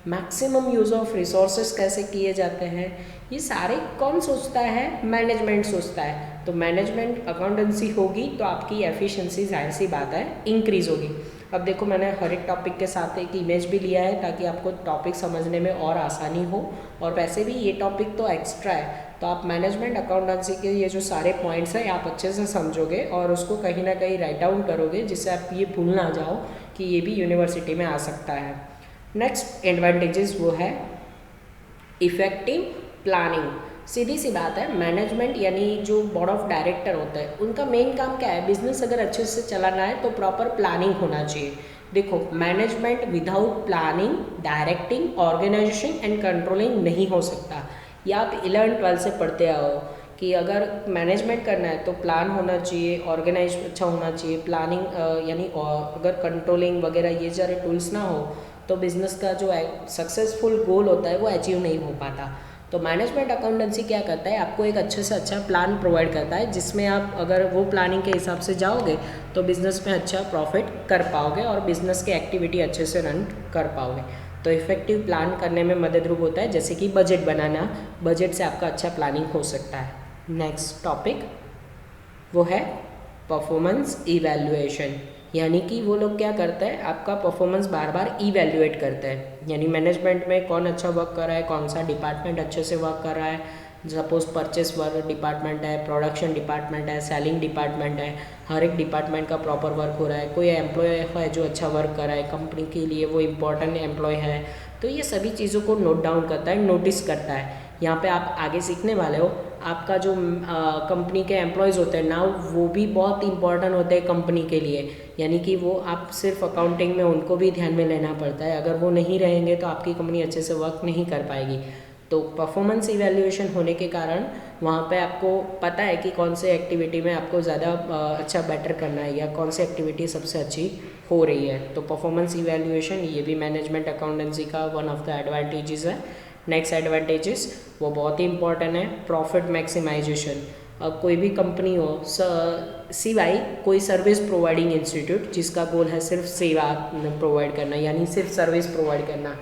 मैक्सिमम यूज़ ऑफ रिसोर्सेज कैसे किए जाते हैं, ये सारे कौन सोचता है? मैनेजमेंट सोचता है। तो मैनेजमेंट अकाउंटेंसी होगी तो आपकी एफिशिएंसी जाहिर सी बात है इंक्रीज़ होगी। अब देखो मैंने हर एक टॉपिक के साथ एक इमेज भी लिया है ताकि आपको टॉपिक समझने में और आसानी हो, और वैसे भी ये टॉपिक तो एक्स्ट्रा है, तो आप मैनेजमेंट अकाउंटेंसी के ये जो सारे पॉइंट्स हैं आप अच्छे से समझोगे और उसको कहीं ना कहीं राइट डाउन करोगे जिससे आप ये भूल ना जाओ कि ये भी यूनिवर्सिटी में आ सकता है। नेक्स्ट एडवांटेजेस वो है इफ़ेक्टिव प्लानिंग। सीधी सी बात है, मैनेजमेंट यानी जो बोर्ड ऑफ डायरेक्टर होता है उनका मेन काम क्या है? बिजनेस अगर अच्छे से चलाना है तो प्रॉपर प्लानिंग होना चाहिए। देखो management without planning, directing, organisation and controlling नहीं हो सकता। या आप 11-12 से पढ़ते आओ कि अगर मैनेजमेंट करना है तो प्लान होना चाहिए, ऑर्गेनाइज अच्छा होना चाहिए, प्लानिंग यानी अगर कंट्रोलिंग वगैरह ये सारे टूल्स ना हो तो बिज़नेस का जो सक्सेसफुल गोल होता है वो अचीव नहीं हो पाता। तो मैनेजमेंट अकाउंटेंसी क्या करता है? आपको एक अच्छे से अच्छा प्लान प्रोवाइड करता है जिसमें आप अगर वो प्लानिंग के हिसाब से जाओगे तो बिज़नेस में अच्छा प्रॉफिट कर पाओगे और बिज़नेस की एक्टिविटी अच्छे से रन कर पाओगे। तो इफ़ेक्टिव प्लान करने में मददरूप होता है, जैसे कि बजट बनाना, बजट से आपका अच्छा प्लानिंग हो सकता है। नेक्स्ट टॉपिक वो है परफॉर्मेंस इवैल्यूएशन, यानी कि वो लोग क्या करते हैं? आपका परफॉर्मेंस बार बार इवैल्यूएट करते हैं। यानी मैनेजमेंट में कौन अच्छा वर्क कर रहा है, कौन सा डिपार्टमेंट अच्छे से वर्क कर रहा है। सपोज परचेस वर्क डिपार्टमेंट है, प्रोडक्शन डिपार्टमेंट है, सेलिंग डिपार्टमेंट है, हर एक डिपार्टमेंट का प्रॉपर वर्क हो रहा है। कोई एम्प्लॉय है जो अच्छा वर्क कर रहा है कंपनी के लिए, वो इम्पोर्टेंट एम्प्लॉय है, तो ये सभी चीज़ों को नोट डाउन करता है, नोटिस करता है। यहाँ पे आप आगे सीखने वाले हो, आपका जो कंपनी के एम्प्लॉयज़ होते हैं ना वो भी बहुत इंपॉर्टेंट होते हैं कंपनी के लिए, यानी कि वो आप सिर्फ अकाउंटिंग में उनको भी ध्यान में लेना पड़ता है। अगर वो नहीं रहेंगे तो आपकी कंपनी अच्छे से वर्क नहीं कर पाएगी। तो परफॉर्मेंस इवैल्यूएशन होने के कारण वहाँ पे आपको पता है कि कौन से एक्टिविटी में आपको ज़्यादा अच्छा बेटर करना है या कौन सी एक्टिविटी सबसे अच्छी हो रही है। तो परफॉर्मेंस इवैल्यूएशन ये भी मैनेजमेंट अकाउंटेंसी का वन ऑफ द एडवांटेजेस है। नेक्स्ट एडवांटेजेस वो बहुत ही इंपॉर्टेंट है, प्रॉफिट मैक्सिमाइजेशन। अब कोई भी कंपनी हो सिवाय कोई सर्विस प्रोवाइडिंग इंस्टीट्यूट जिसका गोल है सिर्फ सेवा प्रोवाइड करना, यानी सिर्फ सर्विस प्रोवाइड करना,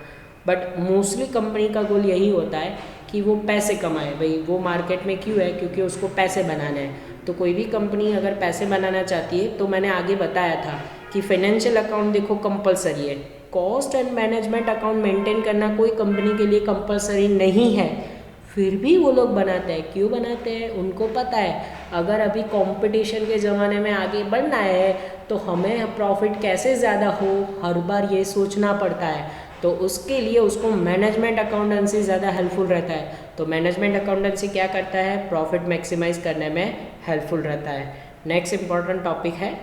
बट मोस्टली कंपनी का गोल यही होता है कि वो पैसे कमाए। भाई वो मार्केट में क्यों है? क्योंकि उसको पैसे बनाने हैं। तो कोई भी कंपनी अगर पैसे बनाना चाहती है तो मैंने आगे बताया था कि फाइनेंशियल अकाउंट देखो कंपलसरी है, cost and management account maintain करना कोई कंपनी के लिए कंपलसरी नहीं है, फिर भी वो लोग बनाते हैं। क्यों बनाते हैं? उनको पता है अगर अभी कंपटीशन के ज़माने में आगे बढ़ना है तो हमें प्रॉफिट कैसे ज़्यादा हो, हर बार ये सोचना पड़ता है। तो उसके लिए उसको मैनेजमेंट अकाउंटेंसी ज़्यादा हेल्पफुल रहता है। तो मैनेजमेंट अकाउंटेंसी क्या करता है? प्रॉफिट मैक्सिमाइज करने में हेल्पफुल रहता है। नेक्स्ट इंपॉर्टेंट टॉपिक है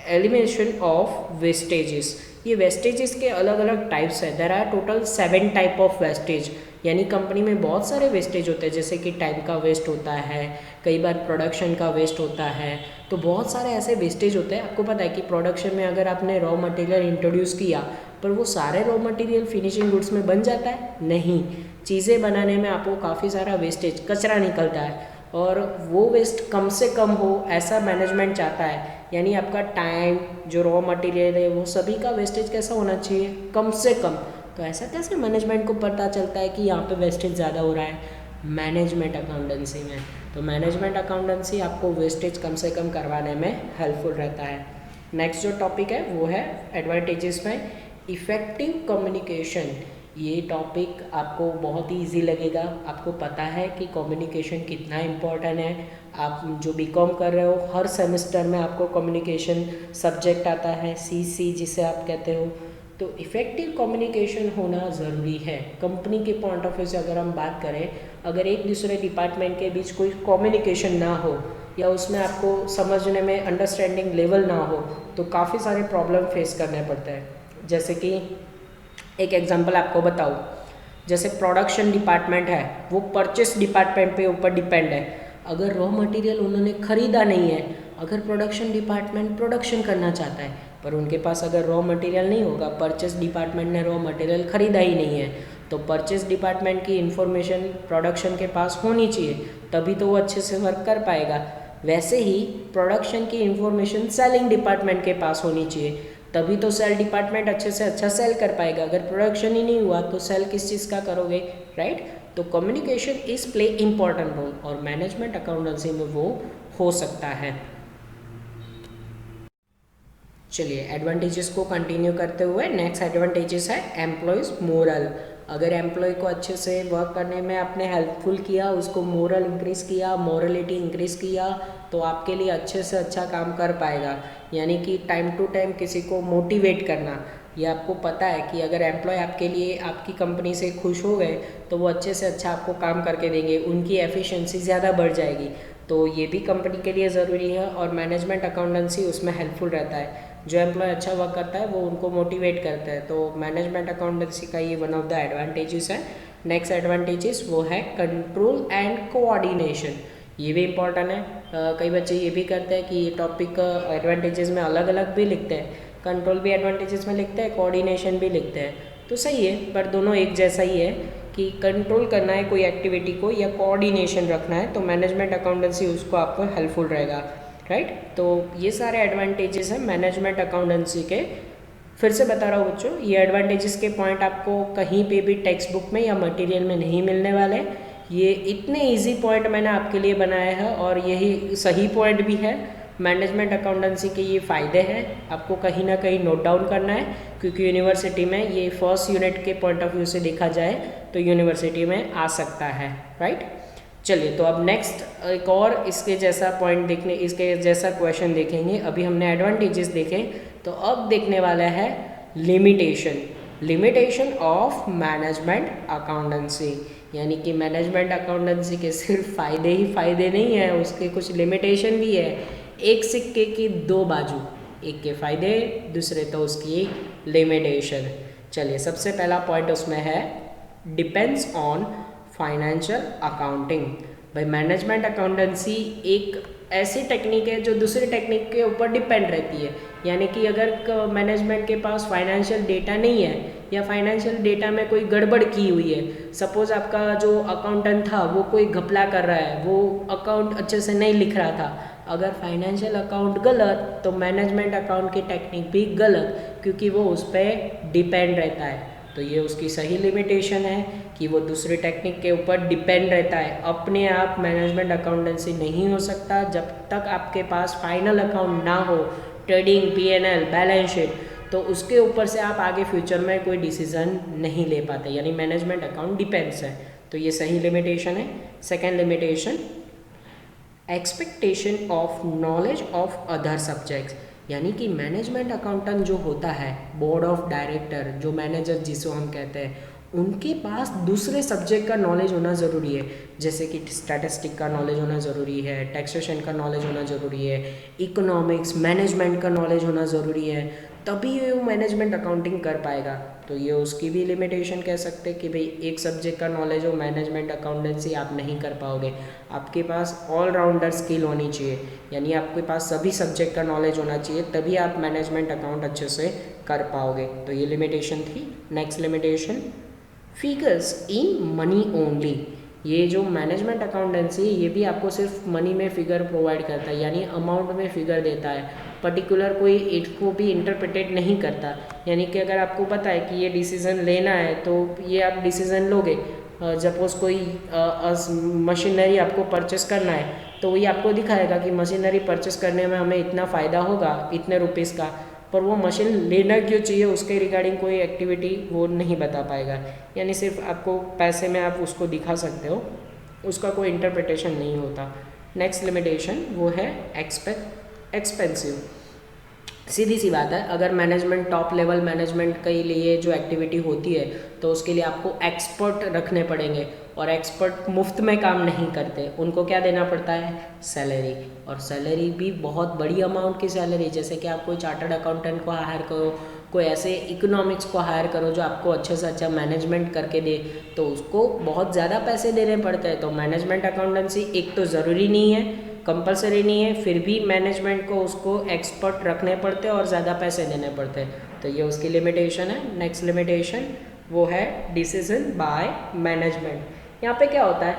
एलिमिनेशन ऑफ वेस्टेजेस। ये वेस्टेजेस के अलग अलग टाइप्स है। There are total 7 type of wastage, यानी कंपनी में बहुत सारे वेस्टेज होते हैं, जैसे कि टाइम का वेस्ट होता है, कई बार प्रोडक्शन का वेस्ट होता है। तो बहुत सारे ऐसे वेस्टेज होते हैं। आपको पता है कि प्रोडक्शन में अगर आपने रॉ मटेरियल इंट्रोड्यूस किया पर वो सारे रॉ मटेरियल फिनिशिंग गुड्स में बन जाता है? नहीं, चीज़ें बनाने में आपको काफ़ी सारा वेस्टेज, कचरा निकलता है, और वो वेस्ट कम से कम हो ऐसा मैनेजमेंट चाहता है। यानी आपका टाइम, जो रॉ मटेरियल है, वो सभी का वेस्टेज कैसा होना चाहिए? कम से कम। तो ऐसा कैसे मैनेजमेंट को पता चलता है कि यहाँ पे वेस्टेज ज़्यादा हो रहा है? मैनेजमेंट अकाउंटेंसी में। तो मैनेजमेंट अकाउंटेंसी आपको वेस्टेज कम से कम करवाने में हेल्पफुल रहता है। नेक्स्ट जो टॉपिक है वो है एडवांटेजेस में इफ़ेक्टिव कम्युनिकेशन। ये टॉपिक आपको बहुत ही ईजी लगेगा, आपको पता है कि कम्युनिकेशन कितना इम्पोर्टेंट है। आप जो बीकॉम कर रहे हो हर सेमेस्टर में आपको कम्युनिकेशन सब्जेक्ट आता है, सीसी जिसे आप कहते हो। तो इफ़ेक्टिव कम्युनिकेशन होना ज़रूरी है। कंपनी के पॉइंट ऑफ व्यू से अगर हम बात करें, अगर एक दूसरे डिपार्टमेंट के बीच कोई कम्युनिकेशन ना हो या उसमें आपको समझने में अंडरस्टैंडिंग लेवल ना हो तो काफ़ी सारे प्रॉब्लम फेस करने पड़ते हैं। जैसे कि एक एग्जांपल आपको बताऊँ, जैसे प्रोडक्शन डिपार्टमेंट है वो परचेस डिपार्टमेंट पे ऊपर डिपेंड है। अगर रॉ मटेरियल उन्होंने ख़रीदा नहीं है, अगर प्रोडक्शन डिपार्टमेंट प्रोडक्शन करना चाहता है पर उनके पास अगर रॉ मटेरियल नहीं होगा, परचेस डिपार्टमेंट ने रॉ मटेरियल ख़रीदा ही नहीं है, तो परचेस डिपार्टमेंट की इन्फॉर्मेशन प्रोडक्शन के पास होनी चाहिए, तभी तो वो अच्छे से वर्क कर पाएगा। वैसे ही प्रोडक्शन की इन्फॉर्मेशन सेलिंग डिपार्टमेंट के पास होनी चाहिए, तभी तो सेल डिपार्टमेंट अच्छे से अच्छा सेल कर पाएगा। अगर प्रोडक्शन ही नहीं हुआ तो सेल किस चीज़ का करोगे, राइट। तो communication is play important role और मैनेजमेंट अकाउंटेंसी में वो हो सकता है। चलिए एडवांटेजेस को कंटिन्यू करते हुए नेक्स्ट एडवांटेजेस है एम्प्लॉयज़ मोरल। अगर एम्प्लॉय को अच्छे से वर्क करने में आपने हेल्पफुल किया, उसको मोरल इंक्रीज़ किया, मोरलिटी इंक्रीज़ किया, तो आपके लिए अच्छे से अच्छा काम कर पाएगा। यानी कि टाइम टू टाइम किसी को मोटिवेट करना, ये आपको पता है कि अगर एम्प्लॉय आपके लिए आपकी कंपनी से खुश हो गए तो वो अच्छे से अच्छा आपको काम करके देंगे, उनकी एफिशिएंसी ज़्यादा बढ़ जाएगी। तो ये भी कंपनी के लिए ज़रूरी है और मैनेजमेंट अकाउंटेंसी उसमें हेल्पफुल रहता है। जो एम्प्लॉय अच्छा वर्क करता है वो उनको मोटिवेट करता है, तो मैनेजमेंट अकाउंटेंसी का ये वन ऑफ द एडवांटेजेस है। नेक्स्ट एडवांटेजेस वो है कंट्रोल एंड कोऑर्डिनेशन। ये भी इम्पॉर्टेंट है। कई बच्चे ये भी करते हैं कि ये टॉपिक एडवांटेजेस में अलग अलग भी लिखते हैं, कंट्रोल भी एडवांटेजेस में लिखते हैं, कोऑर्डिनेशन भी लिखते हैं। तो सही है, पर दोनों एक जैसा ही है कि कंट्रोल करना है कोई एक्टिविटी को या कोऑर्डिनेशन रखना है, तो मैनेजमेंट अकाउंटेंसी उसको आपको हेल्पफुल रहेगा, राइट। तो ये सारे एडवांटेजेस हैं मैनेजमेंट अकाउंटेंसी के। फिर से बता रहा हूँ बच्चों, ये एडवांटेजेस के पॉइंट आपको कहीं पे भी टेक्स्ट बुक में या मटेरियल में नहीं मिलने वाले। ये इतने इजी पॉइंट मैंने आपके लिए बनाए हैं और यही सही पॉइंट भी है। मैनेजमेंट अकाउंटेंसी के ये फ़ायदे हैं, आपको कहीं ना कहीं नोट डाउन करना है, क्योंकि यूनिवर्सिटी में ये फर्स्ट यूनिट के पॉइंट ऑफ व्यू से देखा जाए तो यूनिवर्सिटी में आ सकता है, राइट। चलिए तो अब नेक्स्ट एक और इसके जैसा पॉइंट देखने, इसके जैसा क्वेश्चन देखेंगे। अभी हमने एडवांटेजेस देखे, तो अब देखने वाला है लिमिटेशन ऑफ मैनेजमेंट अकाउंटेंसी। यानी कि मैनेजमेंट अकाउंटेंसी के सिर्फ फ़ायदे ही फ़ायदे नहीं है, उसके कुछ लिमिटेशन भी है। एक सिक्के की दो बाजू, एक के फ़ायदे दूसरे तो उसकी लिमिटेशन। चलिए सबसे पहला पॉइंट उसमें है डिपेंड्स ऑन फाइनेंशियल अकाउंटिंग। भाई मैनेजमेंट अकाउंटेंसी एक ऐसी टेक्निक है जो दूसरी टेक्निक के ऊपर डिपेंड रहती है। यानी कि अगर मैनेजमेंट के पास फाइनेंशियल डेटा नहीं है या फाइनेंशियल डेटा में कोई गड़बड़ की हुई है, सपोज़ आपका जो अकाउंटेंट था वो कोई घपला कर रहा है, वो अकाउंट अच्छे से नहीं लिख रहा था, अगर फाइनेंशियल अकाउंट गलत तो मैनेजमेंट अकाउंट की टेक्निक भी गलत, क्योंकि वो उस पर डिपेंड रहता है। तो ये उसकी सही लिमिटेशन है कि वो दूसरी टेक्निक के ऊपर डिपेंड रहता है। अपने आप मैनेजमेंट अकाउंटेंसी नहीं हो सकता जब तक आपके पास फाइनल अकाउंट ना हो, ट्रेडिंग, पीएनएल, बैलेंस शीट, तो उसके ऊपर से आप आगे फ्यूचर में कोई डिसीजन नहीं ले पाते। यानी मैनेजमेंट अकाउंट डिपेंड्स है, तो ये सही लिमिटेशन है। Second limitation expectation of knowledge of other subjects. यानी कि मैनेजमेंट अकाउंटेंट जो होता है, बोर्ड ऑफ डायरेक्टर, जो मैनेजर जिसको हम कहते हैं, उनके पास दूसरे सब्जेक्ट का नॉलेज होना ज़रूरी है। जैसे कि स्टैटिस्टिक का नॉलेज होना ज़रूरी है, टैक्सेशन का नॉलेज होना ज़रूरी है, इकोनॉमिक्स मैनेजमेंट का नॉलेज होना ज़रूरी है, तभी वो मैनेजमेंट अकाउंटिंग कर पाएगा। तो ये उसकी भी लिमिटेशन कह सकते हैं कि भाई एक सब्जेक्ट का नॉलेज हो, मैनेजमेंट अकाउंटेंसी आप नहीं कर पाओगे। आपके पास ऑलराउंडर स्किल होनी चाहिए, यानी आपके पास सभी सब्जेक्ट का नॉलेज होना चाहिए, तभी आप मैनेजमेंट अकाउंट अच्छे से कर पाओगे। तो ये लिमिटेशन थी। Next limitation figures in money only. ये जो मैनेजमेंट अकाउंटेंसी ये भी आपको सिर्फ मनी में फिगर प्रोवाइड करता है, यानी अमाउंट में फिगर देता है, पर्टिकुलर कोई इसको भी इंटरप्रिटेट नहीं करता। यानी कि अगर आपको पता है कि ये डिसीज़न लेना है तो ये आप डिसीज़न लोगे। सपोज कोई मशीनरी आपको परचेस करना है तो वही आपको दिखाएगा कि मशीनरी परचेस करने में हमें इतना फ़ायदा होगा, इतने रुपीज़ का, पर वो मशीन लेना क्यों चाहिए उसके रिगार्डिंग कोई एक्टिविटी वो नहीं बता पाएगा। यानी सिर्फ आपको पैसे में आप उसको दिखा सकते हो, उसका कोई इंटरप्रिटेशन नहीं होता। नेक्स्ट लिमिटेशन वो है एक्सपेंसिव। सीधी सी बात है, अगर मैनेजमेंट टॉप लेवल मैनेजमेंट के लिए जो एक्टिविटी होती है तो उसके लिए आपको एक्सपर्ट रखने पड़ेंगे, और एक्सपर्ट मुफ्त में काम नहीं करते, उनको क्या देना पड़ता है, सैलरी। और सैलरी भी बहुत बड़ी अमाउंट की सैलरी, जैसे कि आप कोई चार्टर्ड अकाउंटेंट को हायर करो, कोई ऐसे इकोनॉमिक्स को हायर करो जो आपको अच्छे से अच्छा मैनेजमेंट करके दे, तो उसको बहुत ज़्यादा पैसे देने पड़ते हैं। तो मैनेजमेंट अकाउंटेंसी एक तो ज़रूरी नहीं है, कंपलसरी नहीं है, फिर भी मैनेजमेंट को उसको एक्सपर्ट रखने पड़ते हैं और ज़्यादा पैसे देने पड़ते हैं, तो ये उसकी लिमिटेशन है। नेक्स्ट लिमिटेशन वो है डिसीजन बाय मैनेजमेंट। यहाँ पे क्या होता है,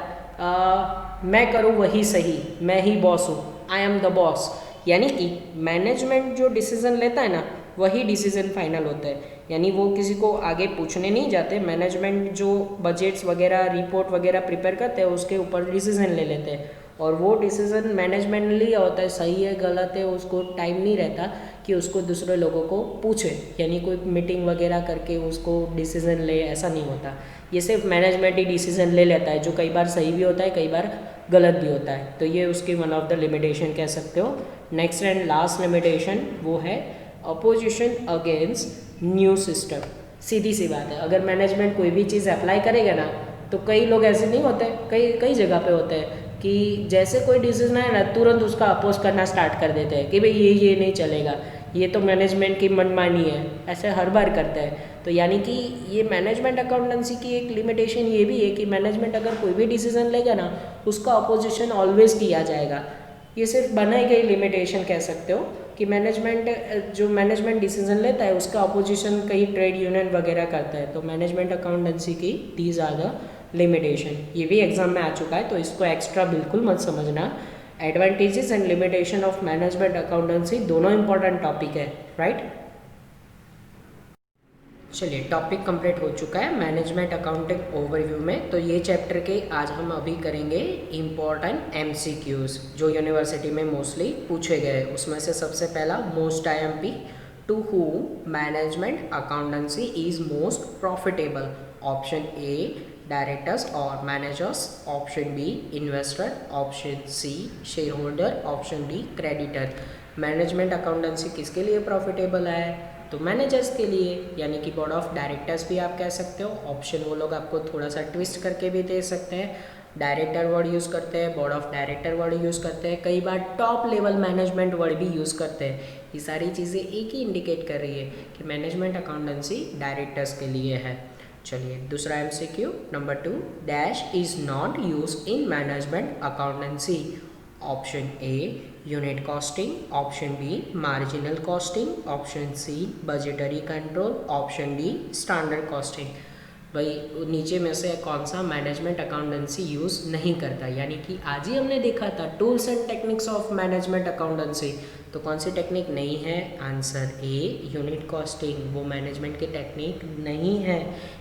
मैं करूँ वही सही, मैं ही बॉस हूँ, आई एम द बॉस। यानी कि मैनेजमेंट जो डिसीज़न लेता है ना वही डिसीज़न फाइनल होता है, यानी वो किसी को आगे पूछने नहीं जाते। मैनेजमेंट जो बजट्स वगैरह रिपोर्ट वगैरह प्रिपेयर करते हैं उसके ऊपर डिसीज़न ले लेते हैं, और वो डिसीज़न मैनेजमेंट लिया होता है, सही है गलत है, उसको टाइम नहीं रहता कि उसको दूसरे लोगों को पूछे, यानी कोई मीटिंग वगैरह करके उसको डिसीज़न ले, ऐसा नहीं होता। ये सिर्फ मैनेजमेंट ही डिसीज़न ले लेता है, जो कई बार सही भी होता है, कई बार गलत भी होता है। तो ये उसकी वन ऑफ द लिमिटेशन कह सकते हो। नेक्स्ट एंड लास्ट लिमिटेशन वो है अपोजिशन अगेंस्ट न्यू सिस्टम। सीधी सी बात है, अगर मैनेजमेंट कोई भी चीज़ अप्लाई करेगा ना तो कई लोग ऐसे नहीं होते, कई जगह पे होते हैं कि जैसे कोई डिसीजन आए ना तुरंत उसका अपोज करना स्टार्ट कर देते हैं कि भाई ये नहीं चलेगा, ये तो मैनेजमेंट की मनमानी है, ऐसे हर बार करता है। तो यानी कि ये मैनेजमेंट अकाउंटेंसी की एक लिमिटेशन ये भी है कि मैनेजमेंट अगर कोई भी डिसीजन लेगा ना उसका अपोजिशन ऑलवेज किया जाएगा। ये सिर्फ बनाई गई लिमिटेशन कह सकते हो कि मैनेजमेंट डिसीजन लेता है उसका अपोजिशन कई ट्रेड यूनियन वगैरह करता है। तो मैनेजमेंट अकाउंटेंसी की दीज आर द लिमिटेशन। ये भी एग्जाम में आ चुका है तो इसको एक्स्ट्रा बिल्कुल मत समझना। Advantages and limitation of management accountancy दोनों इंपॉर्टेंट टॉपिक है, राइट। चलिए टॉपिक कंप्लीट हो चुका है मैनेजमेंट अकाउंटिंग ओवरव्यू में। तो ये चैप्टर के आज हम अभी करेंगे इम्पॉर्टेंट एमसीक्यूज जो यूनिवर्सिटी में मोस्टली पूछे गए। उसमें से सबसे पहला most IMP, to whom management accountancy is most profitable. Option A directors और managers, option B investor, option C share holder, option D creditor. Management accountancy किसके लिए प्रॉफिटेबल है? तो मैनेजर्स के लिए, यानी कि बोर्ड ऑफ डायरेक्टर्स भी आप कह सकते हो। ऑप्शन वो लोग आपको थोड़ा सा ट्विस्ट करके भी दे सकते हैं, डायरेक्टर वर्ड यूज़ करते हैं, board of director word use करते हैं, कई बार टॉप लेवल मैनेजमेंट वर्ड भी यूज़ करते हैं। ये सारी चीज़ें एक ही इंडिकेट कर रही है कि मैनेजमेंट अकाउंटेंसी डायरेक्टर्स के लिए है। चलिए दूसरा MCQ number 2, dash is not use in management accountancy. Option A unit costing, option B marginal costing, option C budgetary control, option D standard costing. भाई नीचे में से कौन सा मैनेजमेंट अकाउंटेंसी यूज़ नहीं करता? यानी कि आज ही हमने देखा था tools and techniques of management accountancy, तो कौन सी टेक्निक नहीं है? आंसर ए यूनिट कॉस्टिंग, वो मैनेजमेंट की टेक्निक नहीं है।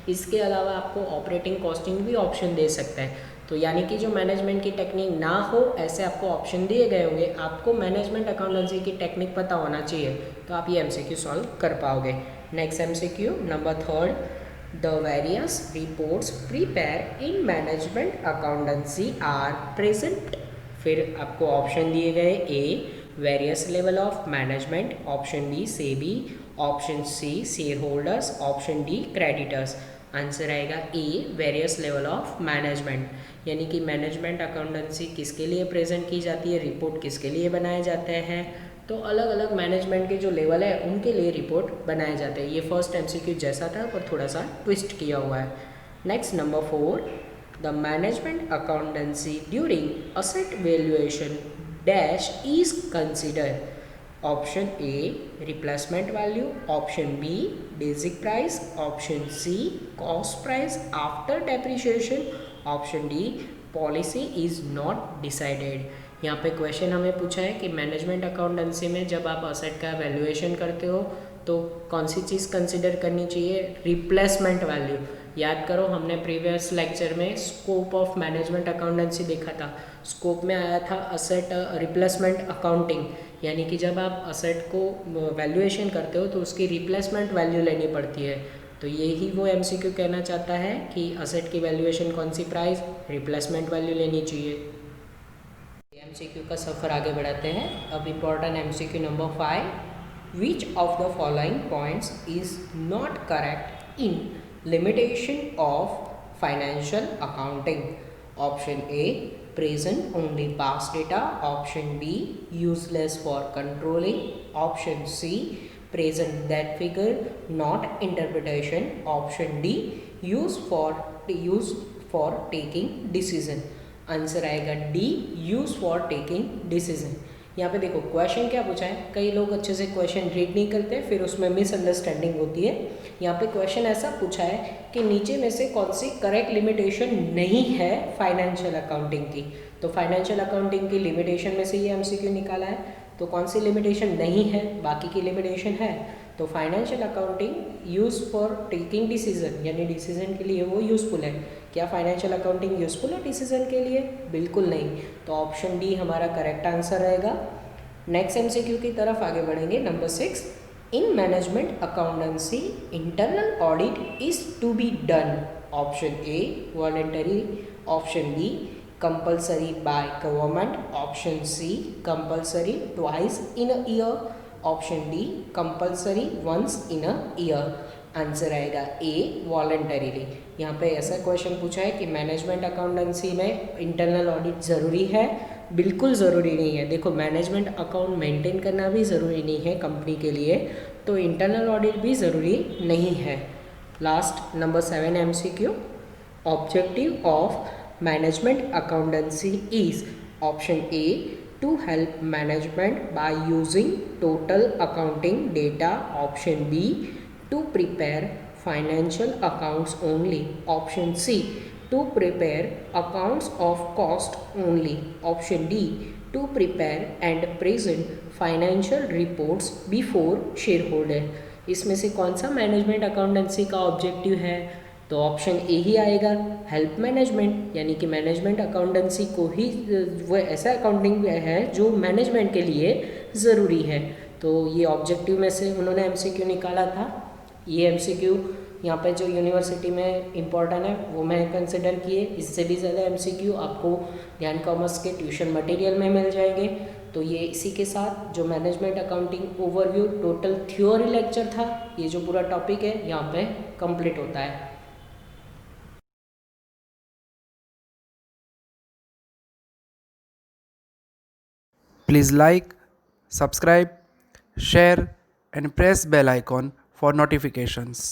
इसके अलावा आपको ऑपरेटिंग कॉस्टिंग भी ऑप्शन दे सकता है। तो यानी कि जो मैनेजमेंट की टेक्निक ना हो ऐसे आपको ऑप्शन दिए गए होंगे, आपको मैनेजमेंट अकाउंटेंसी की टेक्निक पता होना चाहिए तो आप ये एमसीक्यू सॉल्व कर पाओगे। Next MCQ number 3, the various reports prepare in management accountancy are present. फिर आपको ऑप्शन दिए गए, A various level of management, option B SEBI, option C share holders, option D creditors. Answer आएगा A various level of management. यानी कि मैनेजमेंट अकाउंटेंसी किसके लिए प्रेजेंट की जाती है, रिपोर्ट किसके लिए बनाए जाते हैं? तो अलग अलग मैनेजमेंट के जो लेवल है उनके लिए रिपोर्ट बनाए जाते हैं। ये फर्स्ट एमसीक्यू जैसा था पर थोड़ा सा ट्विस्ट किया हुआ है। Next number 4, the management accountancy during asset valuation dash is consider. Option A replacement value, option B basic price, option C cost price after depreciation, option D policy is not decided. यहाँ पे क्वेश्चन हमें पूछा है कि मैनेजमेंट अकाउंटेंसी में जब आप असेट का वैल्यूएशन करते हो तो कौन सी चीज़ कंसिडर करनी चाहिए? Replacement value. याद करो हमने प्रीवियस लेक्चर में स्कोप ऑफ मैनेजमेंट अकाउंटेंसी देखा था। स्कोप में आया था असेट रिप्लेसमेंट अकाउंटिंग, यानी कि जब आप असेट को वैल्यूएशन करते हो तो उसकी रिप्लेसमेंट वैल्यू लेनी पड़ती है। तो यही वो एमसीक्यू कहना चाहता है कि असेट की वैल्यूएशन कौन सी प्राइस, रिप्लेसमेंट वैल्यू लेनी चाहिए। एमसीक्यू का सफ़र आगे बढ़ाते हैं। अब important MCQ number 5, which of the following points is not correct in limitation of financial accounting? Option A present only past data, option B useless for controlling, option C present that figure not interpretation, option D used for taking decision। Answer आएगा D, use for taking decision. यहाँ पे देखो क्वेश्चन क्या पूछा है, कई लोग अच्छे से क्वेश्चन रीड नहीं करते, फिर उसमें मिसअंडरस्टैंडिंग होती है। यहाँ पे क्वेश्चन ऐसा पूछा है कि नीचे में से कौन सी करेक्ट लिमिटेशन नहीं है फाइनेंशियल अकाउंटिंग की। तो फाइनेंशियल अकाउंटिंग की लिमिटेशन में से ये एमसीक्यू निकाला है, तो कौन सी लिमिटेशन नहीं है, बाकी की लिमिटेशन है। तो financial accounting use for taking decision, यानी डिसीजन के लिए वो यूजफुल है। क्या फाइनेंशियल अकाउंटिंग यूजफुल है डिसीजन के लिए? बिल्कुल नहीं। तो ऑप्शन डी हमारा करेक्ट आंसर रहेगा। नेक्स्ट एमसीक्यू की तरफ आगे बढ़ेंगे। Number 6, in management accountancy internal audit is to be done. Option A voluntary, option B compulsory by government, option C compulsory twice in a year, option D compulsory once in a year. Answer आएगा ए वॉलेंटरीली। यहाँ पे ऐसा क्वेश्चन पूछा है कि मैनेजमेंट अकाउंटेंसी में इंटरनल ऑडिट ज़रूरी है? बिल्कुल ज़रूरी नहीं है। देखो मैनेजमेंट अकाउंट मेंटेन करना भी ज़रूरी नहीं है कंपनी के लिए, तो इंटरनल ऑडिट भी ज़रूरी नहीं है। Last number 7 MCQ, objective of management accountancy is, option A to help management by using total accounting data, option B to prepare financial accounts only, option C to prepare accounts of cost only, option D to prepare and present financial reports before shareholder। इसमें से कौन सा मैनेजमेंट अकाउंटेंसी का ऑब्जेक्टिव है? तो ऑप्शन ए ही आएगा, हेल्प मैनेजमेंट, यानी कि मैनेजमेंट अकाउंटेंसी को ही वो ऐसा अकाउंटिंग है जो मैनेजमेंट के लिए ज़रूरी है। तो ये ऑब्जेक्टिव में से उन्होंने एमसीक्यू निकाला था। ये एमसीक्यू यहाँ पे जो यूनिवर्सिटी में इम्पॉर्टेंट है वो मैं कंसिडर किए। इससे भी ज़्यादा एमसीक्यू आपको ध्यान कॉमर्स के ट्यूशन मटेरियल में मिल जाएंगे। तो ये इसी के साथ जो management accounting overview total theory lecture था, ये जो पूरा टॉपिक है यहाँ पे कंप्लीट होता है। Please like, subscribe, share and press bell icon for notifications.